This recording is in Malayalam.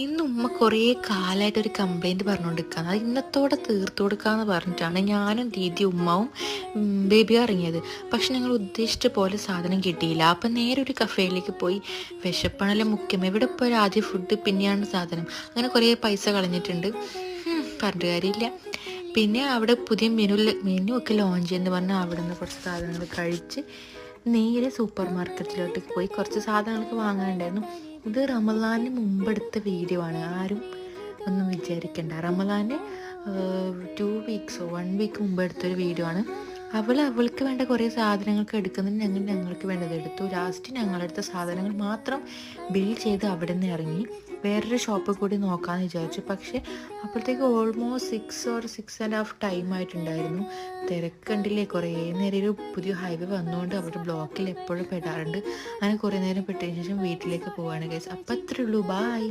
ഇന്ന് ഉമ്മ കുറേ കാലമായിട്ട് ഒരു കംപ്ലൈൻറ്റ് പറഞ്ഞുകൊണ്ടിരിക്കുകയാണ്. അത് ഇന്നത്തോടെ തീർത്തു കൊടുക്കാമെന്ന് പറഞ്ഞിട്ടാണ് ഞാനും ദീദി ഉമ്മാവും ബേബി ഇറങ്ങിയത്. പക്ഷെ ഞങ്ങൾ ഉദ്ദേശിച്ച പോലെ സാധനം കിട്ടിയില്ല. അപ്പം നേരെ ഒരു കഫേയിലേക്ക് പോയി. വിശപ്പാണല്ലോ മുഖ്യം, എവിടെ പോയാലും ആദ്യം ഫുഡ് പിന്നെയാണ് സാധനം. അങ്ങനെ കുറേ പൈസ കളഞ്ഞിട്ടുണ്ട്, പറഞ്ഞിട്ട് കാര്യമില്ല. പിന്നെ അവിടെ പുതിയ മെനു ഒക്കെ ലോഞ്ച് ചെയ്യുമെന്ന് പറഞ്ഞാൽ അവിടെ നിന്ന് കുറച്ച് സാധനങ്ങൾ കഴിച്ച് നേരെ സൂപ്പർ മാർക്കറ്റിലോട്ട് പോയി കുറച്ച് സാധനങ്ങളൊക്കെ വാങ്ങാനുണ്ടായിരുന്നു. ഇത് റമദാനിന് മുമ്പെടുത്ത വീഡിയോ ആണ്, ആരും ഒന്നും വിചാരിക്കണ്ട. റമദാന് 2 വീക്സോ 1 വീക്ക് മുമ്പ് എടുത്തൊരു വീഡിയോ ആണ്. അവൾക്ക് വേണ്ട കുറേ സാധനങ്ങളൊക്കെ എടുക്കുന്നതിന് ഞങ്ങൾക്ക് വേണ്ടത് എടുത്തു. ലാസ്റ്റ് ഞങ്ങളെടുത്ത സാധനങ്ങൾ മാത്രം ബിൽ ചെയ്ത് അവിടെ നിന്ന് ഇറങ്ങി. വേറൊരു ഷോപ്പ് കൂടി നോക്കാമെന്ന് വിചാരിച്ചു. പക്ഷേ അപ്പോഴത്തേക്ക് ഓൾമോസ്റ്റ് 6 or 6.5 ടൈം ആയിട്ടുണ്ടായിരുന്നു. തിരക്കുണ്ടില്ലേ, കുറേ നേരം ഒരു പുതിയ ഹൈവേ വന്നുകൊണ്ട് അവിടെ ബ്ലോക്കിൽ എപ്പോഴും പെടാറുണ്ട്. അങ്ങനെ കുറേ നേരം പെട്ടതിന് ശേഷം വീട്ടിലേക്ക് പോവാണ് ഗൈസ്. അപ്പം അത്രേ ഉള്ളൂ, ബായ്.